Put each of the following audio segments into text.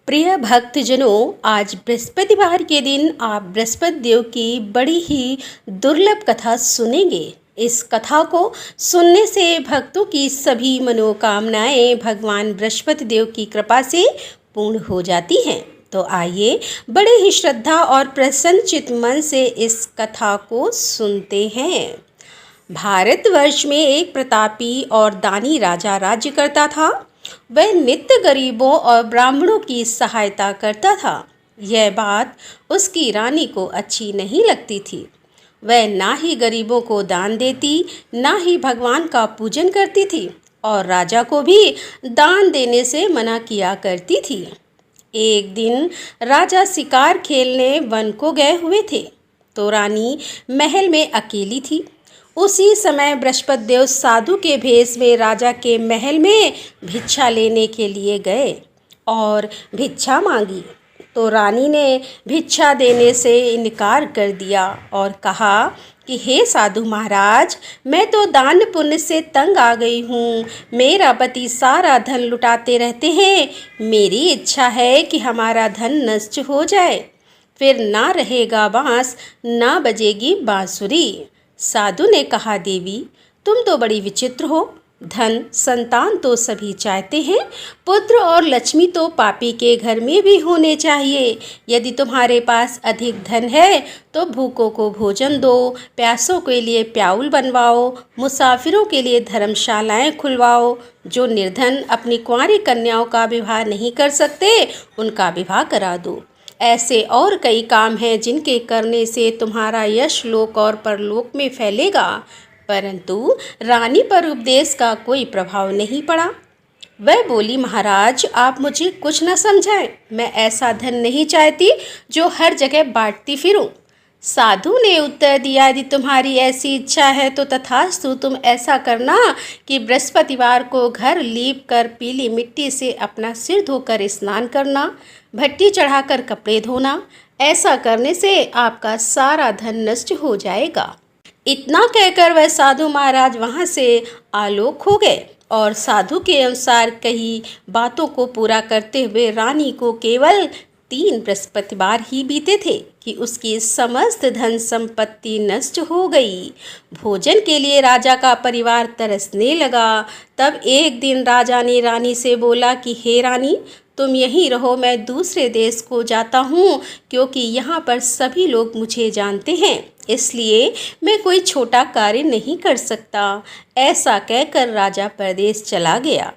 प्रिय भक्तजनों, आज बृहस्पतिवार के दिन आप बृहस्पति देव की बड़ी ही दुर्लभ कथा सुनेंगे। इस कथा को सुनने से भक्तों की सभी मनोकामनाएं भगवान बृहस्पति देव की कृपा से पूर्ण हो जाती हैं। तो आइए बड़े ही श्रद्धा और प्रसन्नचित मन से इस कथा को सुनते हैं। भारतवर्ष में एक प्रतापी और दानी राजा राज्य करता था। वह नित्य गरीबों और ब्राह्मणों की सहायता करता था। यह बात उसकी रानी को अच्छी नहीं लगती थी। वह ना ही गरीबों को दान देती, ना ही भगवान का पूजन करती थी और राजा को भी दान देने से मना किया करती थी। एक दिन राजा शिकार खेलने वन को गए हुए थे, तो रानी महल में अकेली थी। उसी समय बृहस्पति देव साधु के भेष में राजा के महल में भिक्षा लेने के लिए गए और भिक्षा मांगी। तो रानी ने भिक्षा देने से इनकार कर दिया और कहा कि हे साधु महाराज, मैं तो दान पुण्य से तंग आ गई हूँ। मेरा पति सारा धन लुटाते रहते हैं। मेरी इच्छा है कि हमारा धन नष्ट हो जाए, फिर ना रहेगा बांस, ना बजेगी बांसुरी। साधु ने कहा, देवी तुम तो बड़ी विचित्र हो। धन संतान तो सभी चाहते हैं, पुत्र और लक्ष्मी तो पापी के घर में भी होने चाहिए। यदि तुम्हारे पास अधिक धन है तो भूखों को भोजन दो, प्यासों के लिए प्याऊल बनवाओ, मुसाफिरों के लिए धर्मशालाएं खुलवाओ। जो निर्धन अपनी कुंवारी कन्याओं का विवाह नहीं कर सकते, उनका विवाह करा दो। ऐसे और कई काम हैं जिनके करने से तुम्हारा यश लोक और परलोक में फैलेगा। परंतु रानी पर उपदेश का कोई प्रभाव नहीं पड़ा। वह बोली, महाराज आप मुझे कुछ न समझाएं। मैं ऐसा धन नहीं चाहती जो हर जगह बांटती फिरूं। साधु ने उत्तर दिया, यदि तुम्हारी ऐसी इच्छा है तो तथास्तु, तुम ऐसा करना कि बृहस्पतिवार को घर लीप कर पीली मिट्टी से अपना सिर धोकर स्नान करना, भट्टी चढ़ाकर कपड़े धोना। ऐसा करने से आपका सारा धन नष्ट हो जाएगा। इतना कहकर वह साधु महाराज वहाँ से आलोक हो गए और साधु के अनुसार कई बातों को पूरा करते हुए रानी को केवल 3 बृहस्पतिवार ही बीते थे कि उसकी समस्त धन संपत्ति नष्ट हो गई। भोजन के लिए राजा का परिवार तरसने लगा। तब एक दिन राजा ने रानी से बोला कि हे रानी, तुम यहीं रहो, मैं दूसरे देश को जाता हूँ, क्योंकि यहाँ पर सभी लोग मुझे जानते हैं, इसलिए मैं कोई छोटा कार्य नहीं कर सकता। ऐसा कहकर राजा परदेश चला गया।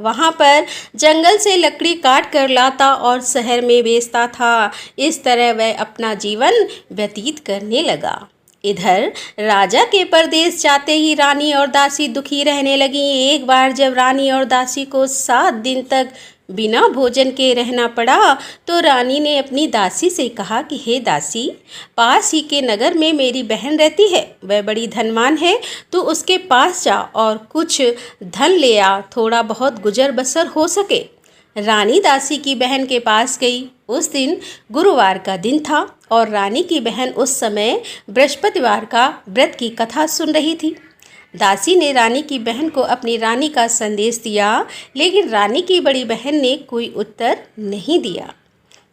वहाँ पर जंगल से लकड़ी काट कर लाता और शहर में बेचता था। इस तरह वह अपना जीवन व्यतीत करने लगा। इधर राजा के परदेश जाते ही रानी और दासी दुखी रहने लगी। एक बार जब रानी और दासी को 7 दिन तक बिना भोजन के रहना पड़ा, तो रानी ने अपनी दासी से कहा कि हे दासी, पास ही के नगर में मेरी बहन रहती है, वह बड़ी धनवान है, तो उसके पास जा और कुछ धन ले आ, थोड़ा बहुत गुजर बसर हो सके। रानी दासी की बहन के पास गई। उस दिन गुरुवार का दिन था और रानी की बहन उस समय बृहस्पतिवार का व्रत की कथा सुन रही थी। दासी ने रानी की बहन को अपनी रानी का संदेश दिया, लेकिन रानी की बड़ी बहन ने कोई उत्तर नहीं दिया।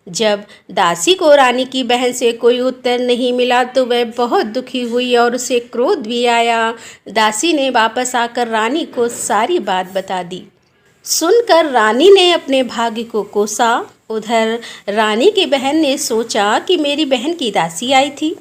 जब दासी को रानी की बहन से कोई उत्तर नहीं मिला तो वह बहुत दुखी हुई और उसे क्रोध भी आया। दासी ने वापस आकर रानी को सारी बात बता दी। सुनकर रानी ने अपने भाग्य को कोसा। उधर रानी की बहन ने सोचा कि मेरी बहन की दासी आई थी,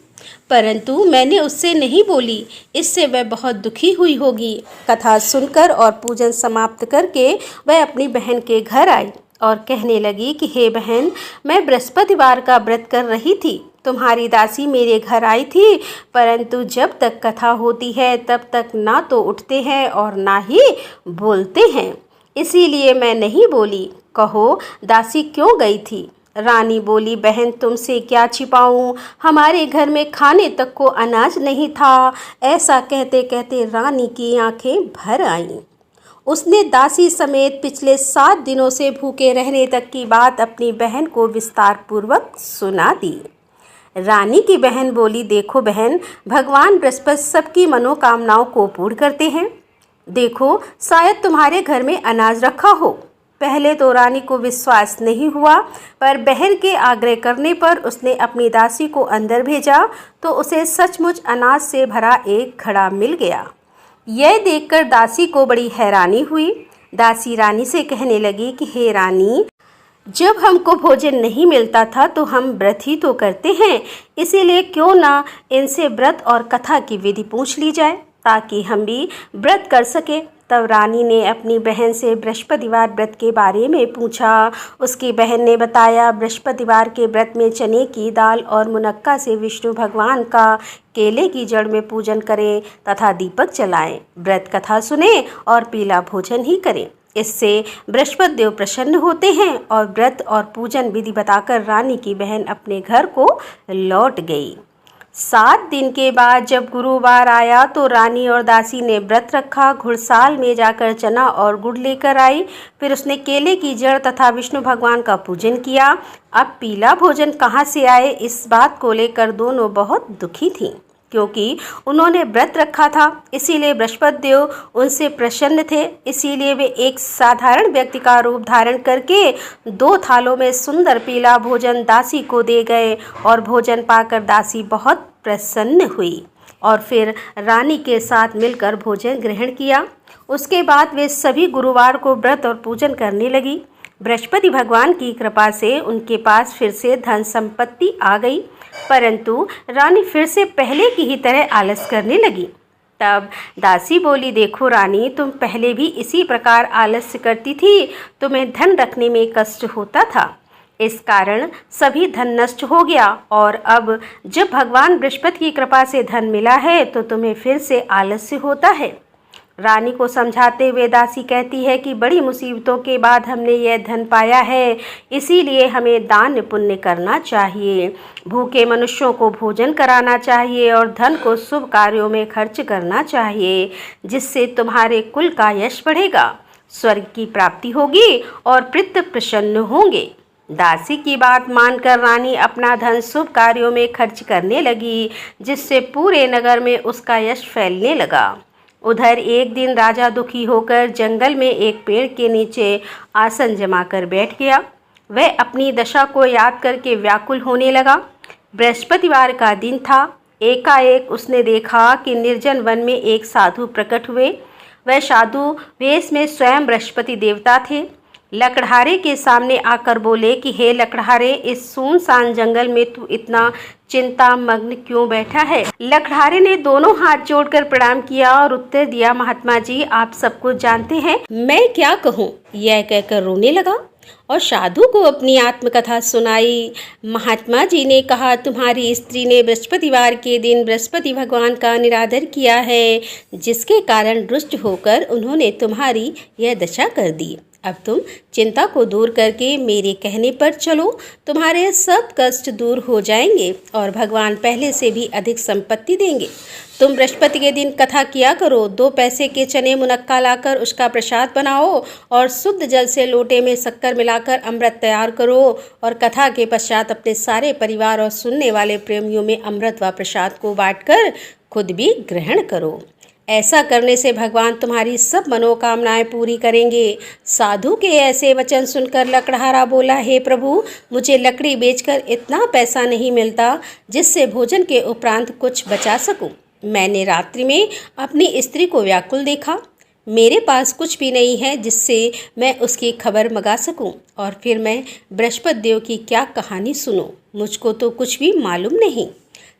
परंतु मैंने उससे नहीं बोली, इससे वह बहुत दुखी हुई होगी। कथा सुनकर और पूजन समाप्त करके वह अपनी बहन के घर आई और कहने लगी कि हे बहन, मैं बृहस्पतिवार का व्रत कर रही थी। तुम्हारी दासी मेरे घर आई थी, परंतु जब तक कथा होती है तब तक ना तो उठते हैं और ना ही बोलते हैं, इसीलिए मैं नहीं बोली। कहो दासी क्यों गई थी? रानी बोली, बहन तुमसे क्या छिपाऊं, हमारे घर में खाने तक को अनाज नहीं था। ऐसा कहते कहते रानी की आंखें भर आईं। उसने दासी समेत पिछले 7 दिनों से भूखे रहने तक की बात अपनी बहन को विस्तार पूर्वक सुना दी। रानी की बहन बोली, देखो बहन, भगवान बृहस्पति सबकी मनोकामनाओं को पूर्ण करते हैं। देखो शायद तुम्हारे घर में अनाज रखा हो। पहले तो रानी को विश्वास नहीं हुआ, पर बहन के आग्रह करने पर उसने अपनी दासी को अंदर भेजा तो उसे सचमुच अनाज से भरा एक घड़ा मिल गया। यह देखकर दासी को बड़ी हैरानी हुई। दासी रानी से कहने लगी कि हे रानी, जब हमको भोजन नहीं मिलता था तो हम व्रत ही तो करते हैं, इसीलिए क्यों ना इनसे व्रत और कथा की विधि पूछ ली जाए ताकि हम भी व्रत कर सके। तब रानी ने अपनी बहन से बृहस्पतिवार व्रत के बारे में पूछा। उसकी बहन ने बताया, बृहस्पतिवार के व्रत में चने की दाल और मुनक्का से विष्णु भगवान का केले की जड़ में पूजन करें तथा दीपक जलाएं, व्रत कथा सुने और पीला भोजन ही करें। इससे बृहस्पति देव प्रसन्न होते हैं। और व्रत और पूजन विधि बताकर रानी की बहन अपने घर को लौट गई। 7 दिन के बाद जब गुरुवार आया तो रानी और दासी ने व्रत रखा। घुड़साल में जाकर चना और गुड़ लेकर आई। फिर उसने केले की जड़ तथा विष्णु भगवान का पूजन किया। अब पीला भोजन कहाँ से आए, इस बात को लेकर दोनों बहुत दुखी थीं, क्योंकि उन्होंने व्रत रखा था, इसीलिए बृहस्पति देव उनसे प्रसन्न थे। इसीलिए वे एक साधारण व्यक्ति का रूप धारण करके 2 थालों में सुंदर पीला भोजन दासी को दे गए और भोजन पाकर दासी बहुत प्रसन्न हुई और फिर रानी के साथ मिलकर भोजन ग्रहण किया। उसके बाद वे सभी गुरुवार को व्रत और पूजन करने लगी। बृहस्पति भगवान की कृपा से उनके पास फिर से धन संपत्ति आ गई, परंतु रानी फिर से पहले की ही तरह आलस करने लगी। तब दासी बोली, देखो रानी, तुम पहले भी इसी प्रकार आलस्य करती थी, तुम्हें धन रखने में कष्ट होता था, इस कारण सभी धन नष्ट हो गया और अब जब भगवान बृहस्पति की कृपा से धन मिला है तो तुम्हें फिर से आलस्य होता है। रानी को समझाते हुए दासी कहती है कि बड़ी मुसीबतों के बाद हमने यह धन पाया है, इसीलिए हमें दान पुण्य करना चाहिए, भूखे मनुष्यों को भोजन कराना चाहिए और धन को शुभ कार्यों में खर्च करना चाहिए, जिससे तुम्हारे कुल का यश बढ़ेगा, स्वर्ग की प्राप्ति होगी और पितृ प्रसन्न होंगे। दासी की बात मानकर रानी अपना धन शुभ कार्यों में खर्च करने लगी, जिससे पूरे नगर में उसका यश फैलने लगा। उधर एक दिन राजा दुखी होकर जंगल में एक पेड़ के नीचे आसन जमाकर बैठ गया। वह अपनी दशा को याद करके व्याकुल होने लगा। बृहस्पतिवार का दिन था। एकाएक उसने देखा कि निर्जन वन में एक साधु प्रकट हुए। वह साधु वेश में स्वयं बृहस्पति देवता थे। लकड़हारे के सामने आकर बोले कि हे लकड़हारे, इस सुनसान जंगल में तू इतना चिंता मग्न क्यों बैठा है। लकड़हारे ने दोनों हाथ जोड़कर प्रणाम किया और उत्तर दिया, महात्मा जी, आप सब कुछ जानते हैं, मैं क्या कहूँ। यह कहकर रोने लगा और साधु को अपनी आत्मकथा सुनाई। महात्मा जी ने कहा, तुम्हारी स्त्री ने बृहस्पतिवार के दिन बृहस्पति भगवान का निरादर किया है, जिसके कारण रुष्ट होकर उन्होंने तुम्हारी यह दशा कर दी। अब तुम चिंता को दूर करके मेरे कहने पर चलो, तुम्हारे सब कष्ट दूर हो जाएंगे और भगवान पहले से भी अधिक संपत्ति देंगे। तुम बृहस्पति के दिन कथा किया करो, 2 पैसे के चने मुनक्का लाकर उसका प्रसाद बनाओ और शुद्ध जल से लोटे में शक्कर मिलाकर अमृत तैयार करो और कथा के पश्चात अपने सारे परिवार और सुनने वाले प्रेमियों में अमृत व प्रसाद को बांटकर खुद भी ग्रहण करो। ऐसा करने से भगवान तुम्हारी सब मनोकामनाएं पूरी करेंगे। साधु के ऐसे वचन सुनकर लकड़हारा बोला, हे प्रभु, मुझे लकड़ी बेचकर इतना पैसा नहीं मिलता जिससे भोजन के उपरांत कुछ बचा सकूं। मैंने रात्रि में अपनी स्त्री को व्याकुल देखा। मेरे पास कुछ भी नहीं है जिससे मैं उसकी खबर मंगा सकूं और फिर मैं बृहस्पति देव की क्या कहानी सुनूं। मुझको तो कुछ भी मालूम नहीं।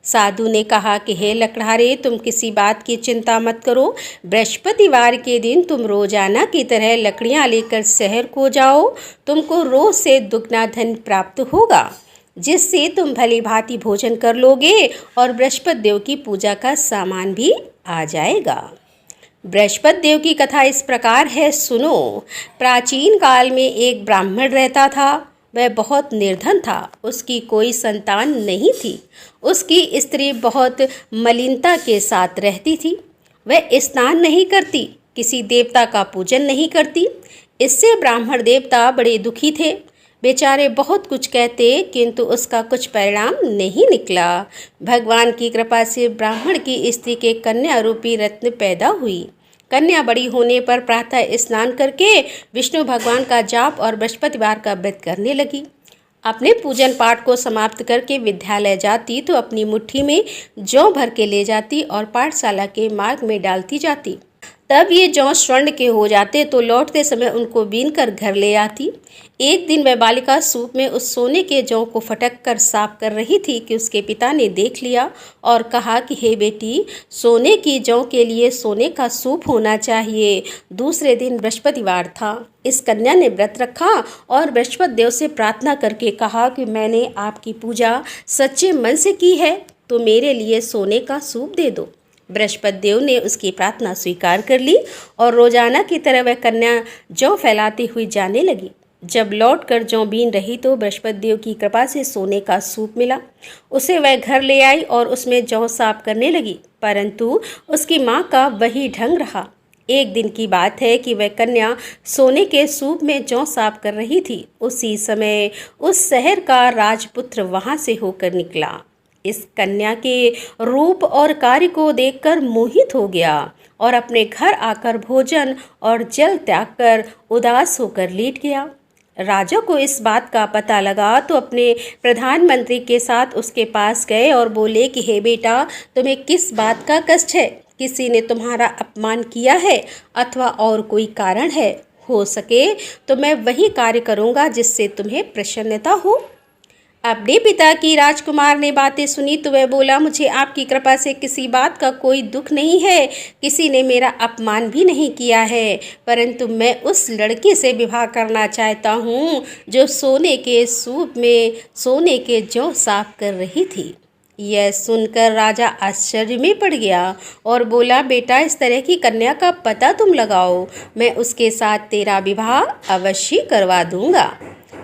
साधु ने कहा कि हे लकड़हारे, तुम किसी बात की चिंता मत करो। बृहस्पतिवार के दिन तुम रोजाना की तरह लकड़ियां लेकर शहर को जाओ। तुमको रोज से दुगना धन प्राप्त होगा, जिससे तुम भली भांति भोजन कर लोगे और बृहस्पति देव की पूजा का सामान भी आ जाएगा। बृहस्पति देव की कथा इस प्रकार है, सुनो। प्राचीन काल में एक ब्राह्मण रहता था। वह बहुत निर्धन था। उसकी कोई संतान नहीं थी। उसकी स्त्री बहुत मलिनता के साथ रहती थी। वह स्नान नहीं करती, किसी देवता का पूजन नहीं करती। इससे ब्राह्मण देवता बड़े दुखी थे। बेचारे बहुत कुछ कहते, किंतु उसका कुछ परिणाम नहीं निकला। भगवान की कृपा से ब्राह्मण की स्त्री के कन्या रूपी रत्न पैदा हुई। कन्या बड़ी होने पर प्रातः स्नान करके विष्णु भगवान का जाप और बृहस्पतिवार का व्रत करने लगी। अपने पूजन पाठ को समाप्त करके विद्यालय जाती तो अपनी मुट्ठी में जौ भर के ले जाती और पाठशाला के मार्ग में डालती जाती। तब ये जौ स्वर्ण के हो जाते तो लौटते समय उनको बीन कर घर ले आती। एक दिन वह बालिका सूप में उस सोने के जौ को फटक कर साफ कर रही थी कि उसके पिता ने देख लिया और कहा कि हे बेटी, सोने की जौ के लिए सोने का सूप होना चाहिए। दूसरे दिन बृहस्पतिवार था। इस कन्या ने व्रत रखा और बृहस्पति देव से प्रार्थना करके कहा कि मैंने आपकी पूजा सच्चे मन से की है तो मेरे लिए सोने का सूप दे दो। बृहस्पति देव ने उसकी प्रार्थना स्वीकार कर ली और रोजाना की तरह वह कन्या जौ फैलाती हुई जाने लगी। जब लौट कर जौ बीन रही तो बृहस्पति देव की कृपा से सोने का सूप मिला। उसे वह घर ले आई और उसमें जौ साफ करने लगी, परंतु उसकी माँ का वही ढंग रहा। एक दिन की बात है कि वह कन्या सोने के सूप में जौ साफ कर रही थी। उसी समय उस शहर का राजपुत्र वहाँ से होकर निकला। इस कन्या के रूप और कार्य को देखकर मोहित हो गया और अपने घर आकर भोजन और जल त्याग कर उदास होकर लेट गया। राजा को इस बात का पता लगा तो अपने प्रधानमंत्री के साथ उसके पास गए और बोले कि हे बेटा, तुम्हें किस बात का कष्ट है? किसी ने तुम्हारा अपमान किया है अथवा और कोई कारण है? हो सके तो मैं वही कार्य करूँगा जिससे तुम्हें प्रसन्नता हो। अपने पिता की राजकुमार ने बातें सुनी तो वह बोला, मुझे आपकी कृपा से किसी बात का कोई दुख नहीं है, किसी ने मेरा अपमान भी नहीं किया है, परंतु मैं उस लड़की से विवाह करना चाहता हूँ जो सोने के सूप में सोने के जौ साफ कर रही थी। यह सुनकर राजा आश्चर्य में पड़ गया और बोला, बेटा, इस तरह की कन्या का पता तुम लगाओ, मैं उसके साथ तेरा विवाह अवश्य करवा दूंगा।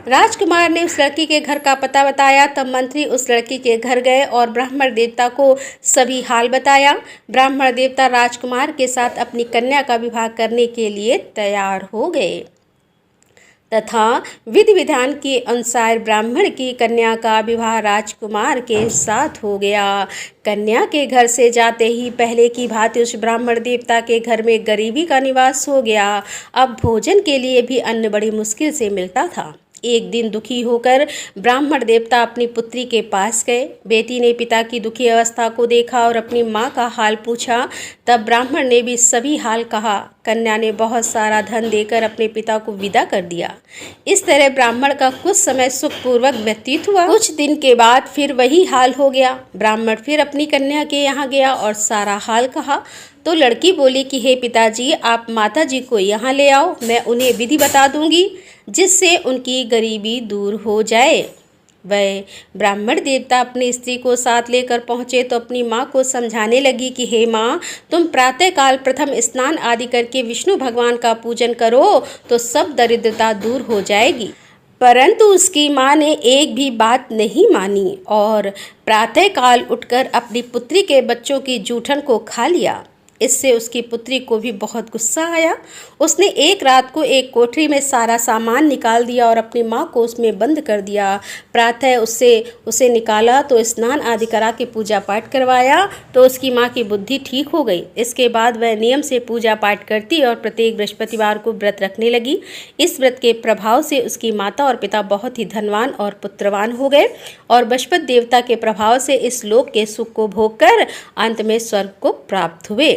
राजकुमार ने उस लड़की के घर का पता बताया। तब मंत्री उस लड़की के घर गए और ब्राह्मण देवता को सभी हाल बताया। ब्राह्मण देवता राजकुमार के साथ अपनी कन्या का विवाह करने के लिए तैयार हो गए तथा विधि विधान के अनुसार ब्राह्मण की कन्या का विवाह राजकुमार के साथ हो गया। कन्या के घर से जाते ही पहले की भांति उस ब्राह्मण देवता के घर में गरीबी का निवास हो गया। अब भोजन के लिए भी अन्न बड़ी मुश्किल से मिलता था। एक दिन दुखी होकर ब्राह्मण देवता अपनी पुत्री के पास गए। बेटी ने पिता की दुखी अवस्था को देखा और अपनी माँ का हाल पूछा। तब ब्राह्मण ने भी सभी हाल कहा। कन्या ने बहुत सारा धन देकर अपने पिता को विदा कर दिया। इस तरह ब्राह्मण का कुछ समय सुखपूर्वक व्यतीत हुआ। कुछ दिन के बाद फिर वही हाल हो गया। ब्राह्मण फिर अपनी कन्या के यहाँ गया और सारा हाल कहा तो लड़की बोली कि हे पिताजी, आप माताजी को यहाँ ले आओ, मैं उन्हें विधि बता दूंगी जिससे उनकी गरीबी दूर हो जाए। वह ब्राह्मण देवता अपनी स्त्री को साथ लेकर पहुँचे तो अपनी माँ को समझाने लगी कि हे माँ, तुम प्रातःकाल प्रथम स्नान आदि करके विष्णु भगवान का पूजन करो तो सब दरिद्रता दूर हो जाएगी। परंतु उसकी माँ ने एक भी बात नहीं मानी और प्रातःकाल उठकर अपनी पुत्री के बच्चों की जूठन को खा लिया। इससे उसकी पुत्री को भी बहुत गुस्सा आया। उसने एक रात को एक कोठरी में सारा सामान निकाल दिया और अपनी माँ को उसमें बंद कर दिया। प्रातः उसे निकाला तो स्नान आदि करा के पूजा पाठ करवाया तो उसकी माँ की बुद्धि ठीक हो गई। इसके बाद वह नियम से पूजा पाठ करती और प्रत्येक बृहस्पतिवार को व्रत रखने लगी। इस व्रत के प्रभाव से उसकी माता और पिता बहुत ही धनवान और पुत्रवान हो गए और बृहस्पति देवता के प्रभाव से इस लोक के सुख को भोग कर अंत में स्वर्ग को प्राप्त हुए।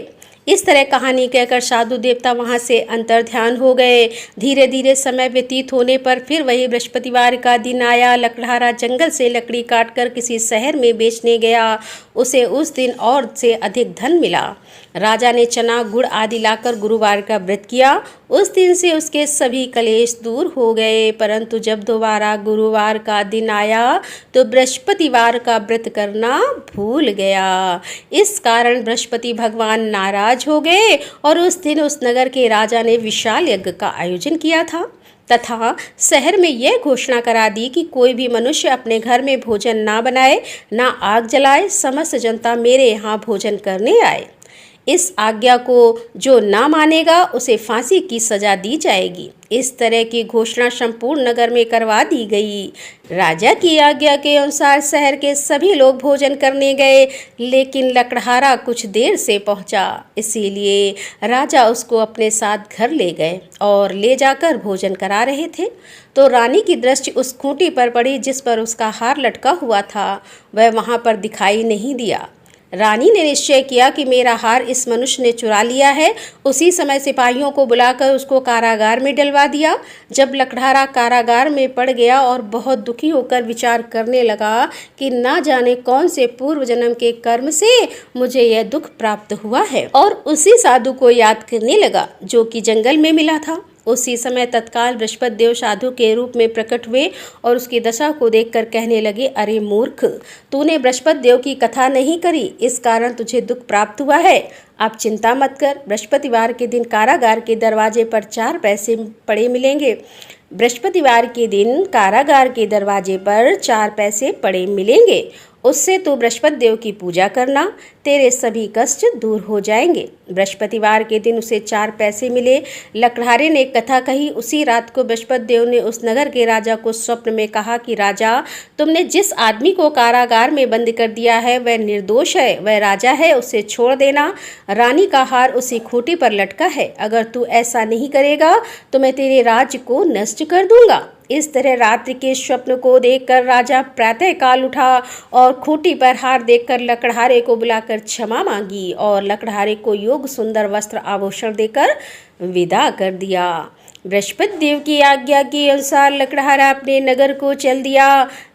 इस तरह कहानी कहकर साधु देवता वहाँ से अंतर्ध्यान हो गए। धीरे धीरे समय व्यतीत होने पर फिर वही बृहस्पतिवार का दिन आया। लकड़हारा जंगल से लकड़ी काटकर किसी शहर में बेचने गया। उसे उस दिन और से अधिक धन मिला। राजा ने चना गुड़ आदि लाकर गुरुवार का व्रत किया। उस दिन से उसके सभी कलेश दूर हो गए। परंतु जब दोबारा गुरुवार का दिन आया तो बृहस्पतिवार का व्रत करना भूल गया। इस कारण बृहस्पति भगवान नाराज हो गए और उस दिन उस नगर के राजा ने विशाल यज्ञ का आयोजन किया था तथा शहर में यह घोषणा करा दी कि कोई भी मनुष्य अपने घर में भोजन ना बनाए, ना आग जलाए, समस्त जनता मेरे यहाँ भोजन करने आए। इस आज्ञा को जो ना मानेगा उसे फांसी की सजा दी जाएगी। इस तरह की घोषणा संपूर्ण नगर में करवा दी गई। राजा की आज्ञा के अनुसार शहर के सभी लोग भोजन करने गए, लेकिन लकड़हारा कुछ देर से पहुंचा, इसीलिए राजा उसको अपने साथ घर ले गए और ले जाकर भोजन करा रहे थे तो रानी की दृष्टि उस खूंटी पर पड़ी जिस पर उसका हार लटका हुआ था। वह वहां पर दिखाई नहीं दिया। रानी ने निश्चय किया कि मेरा हार इस मनुष्य ने चुरा लिया है। उसी समय सिपाहियों को बुलाकर उसको कारागार में डलवा दिया। जब लकड़हारा कारागार में पड़ गया और बहुत दुखी होकर विचार करने लगा कि ना जाने कौन से पूर्व जन्म के कर्म से मुझे यह दुख प्राप्त हुआ है, और उसी साधु को याद करने लगा जो कि जंगल में मिला था। उसी समय तत्काल बृहस्पति देव साधु के रूप में प्रकट हुए और उसकी दशा को देखकर कहने लगे, अरे मूर्ख, तूने बृहस्पति देव की कथा नहीं करी, इस कारण तुझे दुख प्राप्त हुआ है। आप चिंता मत कर, बृहस्पतिवार के दिन कारागार के दरवाजे पर 4 पैसे पड़े मिलेंगे। बृहस्पतिवार के दिन कारागार के दरवाजे पर 4 पैसे पड़े मिलेंगे। उससे तू बृहस्पति देव की पूजा करना, तेरे सभी कष्ट दूर हो जाएंगे। बृहस्पतिवार के दिन उसे 4 पैसे मिले। लकड़हारे ने कथा कही। उसी रात को बृहस्पति देव ने उस नगर के राजा को स्वप्न में कहा कि राजा, तुमने जिस आदमी को कारागार में बंद कर दिया है वह निर्दोष है, वह राजा है, उसे छोड़ देना। रानी का हार उसी खूंटी पर लटका है। अगर तू ऐसा नहीं करेगा तो मैं तेरे राज्य को नष्ट कर दूंगा। इस तरह रात्रि के स्वप्न को देखकर राजा प्रातः काल उठा और खूंटी पर हार देखकर लकड़हारे को बुलाकर क्षमा मांगी और लकड़हारे को योग सुंदर वस्त्र आभूषण देकर विदा कर दिया। बृहस्पति देव की आज्ञा के अनुसार लकड़हारा अपने नगर को चल दिया।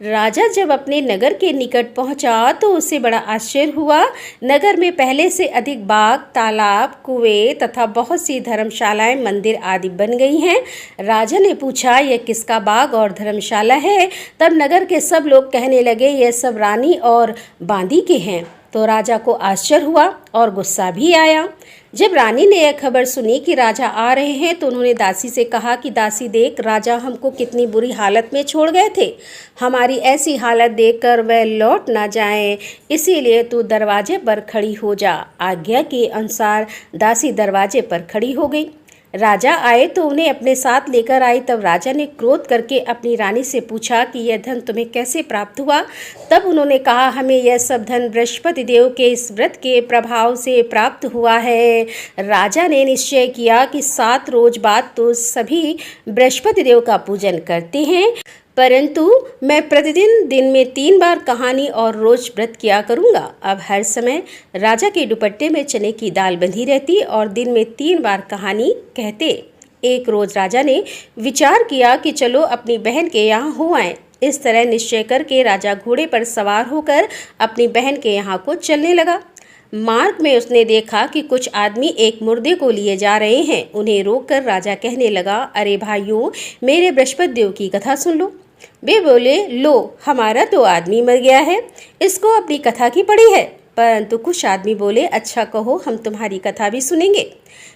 राजा जब अपने नगर के निकट पहुंचा तो उसे बड़ा आश्चर्य हुआ। नगर में पहले से अधिक बाग, तालाब, कुएं तथा बहुत सी धर्मशालाएं, मंदिर आदि बन गई हैं। राजा ने पूछा, यह किसका बाग और धर्मशाला है? तब नगर के सब लोग कहने लगे, यह सब रानी और बांदी के हैं। तो राजा को आश्चर्य हुआ और गुस्सा भी आया। जब रानी ने यह खबर सुनी कि राजा आ रहे हैं तो उन्होंने दासी से कहा कि दासी देख, राजा हमको कितनी बुरी हालत में छोड़ गए थे। हमारी ऐसी हालत देखकर वह लौट ना जाएं, इसीलिए तू दरवाजे पर खड़ी हो जा। आज्ञा के अनुसार दासी दरवाजे पर खड़ी हो गई। राजा आए तो उन्हें अपने साथ लेकर आई। तब राजा ने क्रोध करके अपनी रानी से पूछा कि यह धन तुम्हें कैसे प्राप्त हुआ? तब उन्होंने कहा, हमें यह सब धन बृहस्पति देव के इस व्रत के प्रभाव से प्राप्त हुआ है। राजा ने निश्चय किया कि 7 रोज बाद तो सभी बृहस्पति देव का पूजन करते हैं, परंतु मैं प्रतिदिन दिन में 3 बार कहानी और रोज व्रत किया करूंगा। अब हर समय राजा के दुपट्टे में चने की दाल बंधी रहती और दिन में 3 बार कहानी कहते। एक रोज राजा ने विचार किया कि चलो अपनी बहन के यहाँ हो आए। इस तरह निश्चय करके राजा घोड़े पर सवार होकर अपनी बहन के यहाँ को चलने लगा। मार्ग में उसने देखा कि कुछ आदमी एक मुर्दे को लिए जा रहे हैं। उन्हें रोककर राजा कहने लगा, अरे भाइयों, मेरे बृहस्पति देव की कथा सुन लो। वे बोले, लो, हमारा तो आदमी मर गया है, इसको अपनी कथा की पड़ी है। परंतु कुछ आदमी बोले, अच्छा कहो, हम तुम्हारी कथा भी सुनेंगे।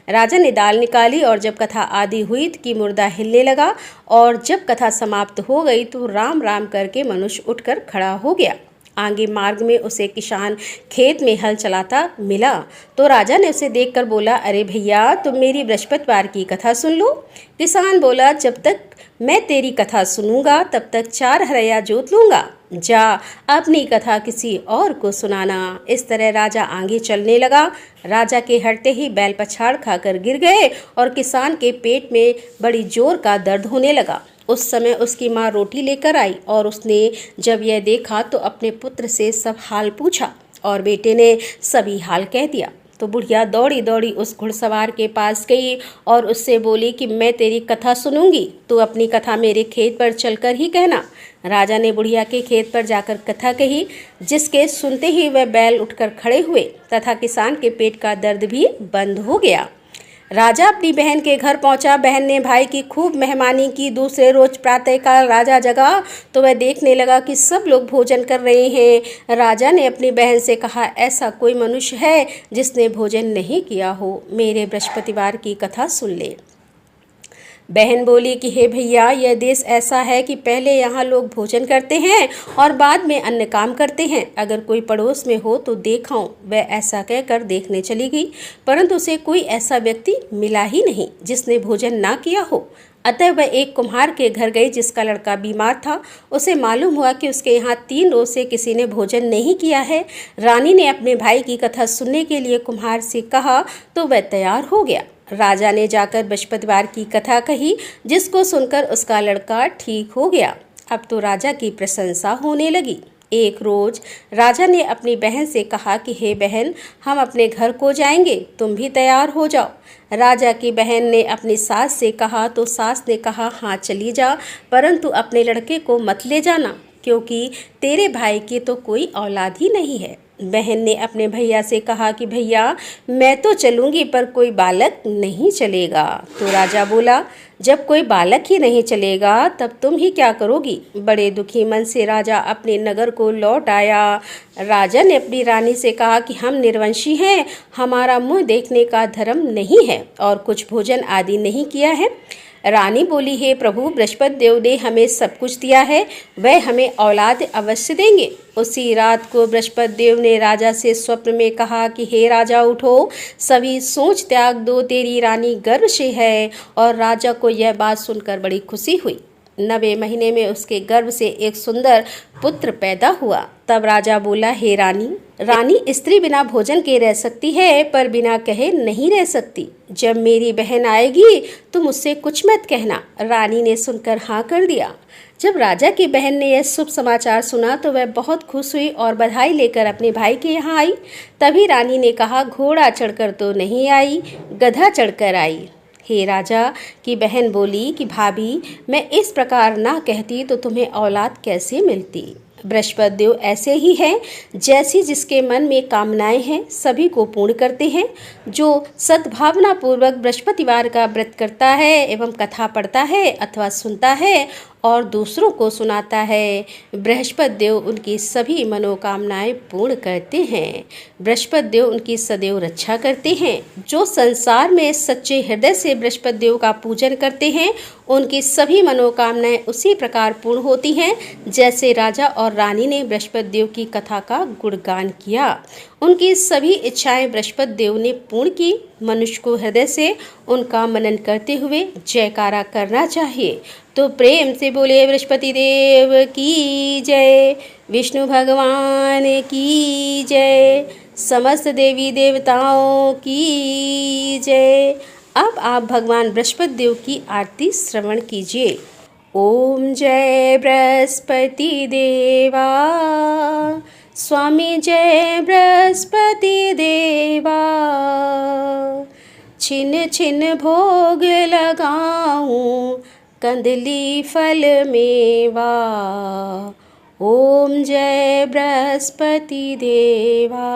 राजा ने दाल निकाली और जब कथा आदि हुई कि मुर्दा हिलने लगा, और जब कथा समाप्त हो गई तो राम राम करके मनुष्य उठकर खड़ा हो गया। आगे मार्ग में उसे किसान खेत में हल चलाता मिला तो राजा ने उसे देखकर बोला, अरे भैया, तुम मेरी बृहस्पतिवार की कथा सुन लो। किसान बोला, जब तक मैं तेरी कथा सुनूंगा तब तक 4 हरया जोत लूंगा। जा अपनी कथा किसी और को सुनाना। इस तरह राजा आगे चलने लगा। राजा के हटते ही बैल पछाड़ खाकर गिर गए और किसान के पेट में बड़ी जोर का दर्द होने लगा। उस समय उसकी माँ रोटी लेकर आई और उसने जब यह देखा तो अपने पुत्र से सब हाल पूछा और बेटे ने सभी हाल कह दिया। तो बुढ़िया दौड़ी दौड़ी उस घुड़सवार के पास गई और उससे बोली कि मैं तेरी कथा सुनूंगी, तू अपनी कथा मेरे खेत पर चलकर ही कहना। राजा ने बुढ़िया के खेत पर जाकर कथा कही, जिसके सुनते ही वह बैल उठकर खड़े हुए तथा किसान के पेट का दर्द भी बंद हो गया। राजा अपनी बहन के घर पहुंचा। बहन ने भाई की खूब मेहमानी की। दूसरे रोज प्रातःकाल राजा जगा तो वह देखने लगा कि सब लोग भोजन कर रहे हैं। राजा ने अपनी बहन से कहा, ऐसा कोई मनुष्य है जिसने भोजन नहीं किया हो, मेरे बृहस्पतिवार की कथा सुन ले। बहन बोली कि हे भैया, यह देश ऐसा है कि पहले यहाँ लोग भोजन करते हैं और बाद में अन्य काम करते हैं। अगर कोई पड़ोस में हो तो देखाऊं। वह ऐसा कहकर देखने चली गई, परंतु उसे कोई ऐसा व्यक्ति मिला ही नहीं जिसने भोजन ना किया हो। अतः वह एक कुम्हार के घर गई जिसका लड़का बीमार था। उसे मालूम हुआ कि उसके यहाँ 3 रोज से किसी ने भोजन नहीं किया है। रानी ने अपने भाई की कथा सुनने के लिए कुम्हार से कहा तो वह तैयार हो गया। राजा ने जाकर बृहस्पतिवार की कथा कही, जिसको सुनकर उसका लड़का ठीक हो गया। अब तो राजा की प्रशंसा होने लगी। एक रोज राजा ने अपनी बहन से कहा कि हे बहन, हम अपने घर को जाएंगे, तुम भी तैयार हो जाओ। राजा की बहन ने अपनी सास से कहा तो सास ने कहा, हाँ चली जा, परंतु अपने लड़के को मत ले जाना, क्योंकि तेरे भाई की तो कोई औलाद ही नहीं है। बहन ने अपने भैया से कहा कि भैया, मैं तो चलूँगी पर कोई बालक नहीं चलेगा। तो राजा बोला, जब कोई बालक ही नहीं चलेगा तब तुम ही क्या करोगी। बड़े दुखी मन से राजा अपने नगर को लौट आया। राजा ने अपनी रानी से कहा कि हम निर्वंशी हैं, हमारा मुँह देखने का धर्म नहीं है और कुछ भोजन आदि नहीं किया है। रानी बोली, हे प्रभु, बृहस्पति देव ने हमें सब कुछ दिया है, वह हमें औलाद अवश्य देंगे। उसी रात को बृहस्पति देव ने राजा से स्वप्न में कहा कि हे राजा, उठो, सभी सोच त्याग दो, तेरी रानी गर्भ से है। और राजा को यह बात सुनकर बड़ी खुशी हुई। 9वें महीने में उसके गर्भ से एक सुंदर पुत्र पैदा हुआ। तब राजा बोला, हे रानी, स्त्री बिना भोजन के रह सकती है पर बिना कहे नहीं रह सकती। जब मेरी बहन आएगी तो मुझसे कुछ मत कहना। रानी ने सुनकर हाँ कर दिया। जब राजा की बहन ने यह शुभ समाचार सुना तो वह बहुत खुश हुई और बधाई लेकर अपने भाई के यहाँ आई। तभी रानी ने कहा, घोड़ा चढ़कर तो नहीं आई, गधा चढ़कर आई। हे राजा की बहन बोली कि भाभी, मैं इस प्रकार ना कहती तो तुम्हें औलाद कैसे मिलती। बृहस्पति देव ऐसे ही हैं, जैसी जिसके मन में कामनाएं हैं सभी को पूर्ण करते हैं। जो सद्भावना पूर्वक बृहस्पतिवार का व्रत करता है एवं कथा पढ़ता है अथवा सुनता है और दूसरों को सुनाता है, बृहस्पति देव उनकी सभी मनोकामनाएं पूर्ण करते हैं। बृहस्पति देव उनकी सदैव रक्षा करते हैं। जो संसार में सच्चे हृदय से बृहस्पति देव का पूजन करते हैं उनकी सभी मनोकामनाएं उसी प्रकार पूर्ण होती हैं जैसे राजा और रानी ने बृहस्पति देव की कथा का गुणगान किया। उनकी सभी इच्छाएं बृहस्पति देव ने पूर्ण की। मनुष्य को हृदय से उनका मनन करते हुए जयकारा करना चाहिए। तो प्रेम से बोले बृहस्पति देव की जय, विष्णु भगवान की जय, समस्त देवी देवताओं की जय। अब आप भगवान बृहस्पति देव की आरती श्रवण कीजिए। ओम जय बृहस्पति देवा, स्वामी जय बृहस्पति देवा। छिन छिन भोग लगाऊं, कंदली फल मेवा। ओम जय बृहस्पति देवा।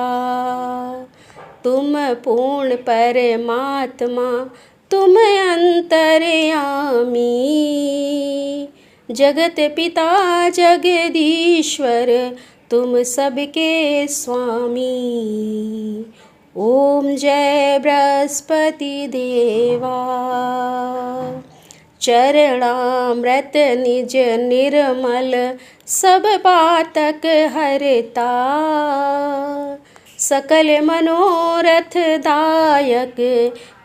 तुम पूर्ण परमात्मा, तुम अंतर्यामी, जगत पिता जगदीश्वर, तुम सबके स्वामी। ओम जय बृहस्पति देवा। चरणामृत निज निर्मल, सब पातक हरता, सकल मनोरथ दायक,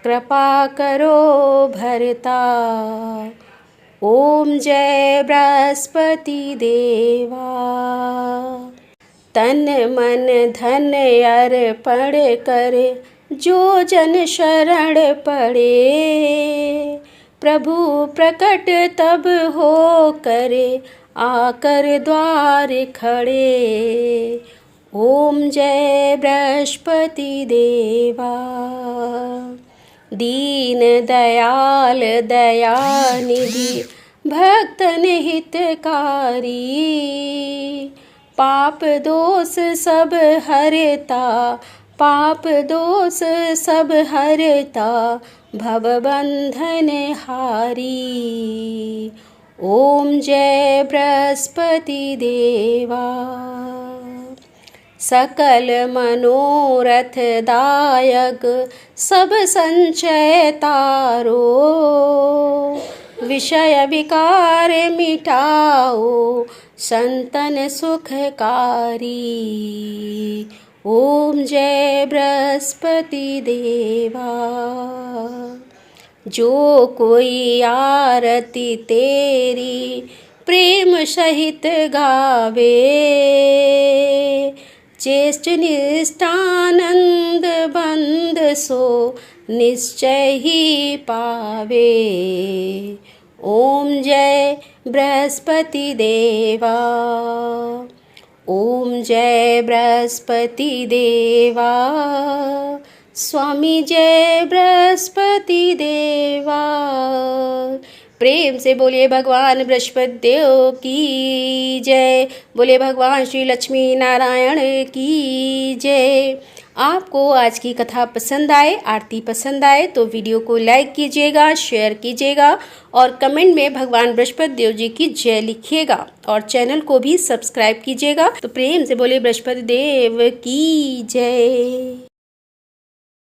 कृपा करो भरता। ओम जय बृहस्पति देवा। तन मन धन अर्पण कर, जो जन शरण पड़े, प्रभु प्रकट तब हो करे, आकर द्वार खड़े। ओम जय बृहस्पति देवा। दीन दयाल दयानिधि, भक्तन हितकारी, पाप दोष सब हरता, पाप दोष सब हरता, भवबंधन हारी। ओम जय बृहस्पति देवा। सकल मनोरथ दायक सब संचय तारो, विषय विकार मिटाओ संतन सुखकारी। ओम जय बृहस्पति देवा। जो कोई आरती तेरी प्रेम सहित गावे, चेष्ट निष्ठानंद बंद सो निश्चय ही पावे। ओम जय बृहस्पति देवा। ओम जय बृहस्पति देवा। स्वामी जय बृहस्पति देवा। प्रेम से बोलिए भगवान बृहस्पति देव की जय। बोलिए भगवान श्री लक्ष्मी नारायण की जय। आपको आज की कथा पसंद आए, आरती पसंद आए तो वीडियो को लाइक कीजिएगा, शेयर कीजिएगा और कमेंट में भगवान बृहस्पति देव जी की जय लिखिएगा और चैनल को भी सब्सक्राइब कीजिएगा। तो प्रेम से बोलिए बृहस्पति देव की जय।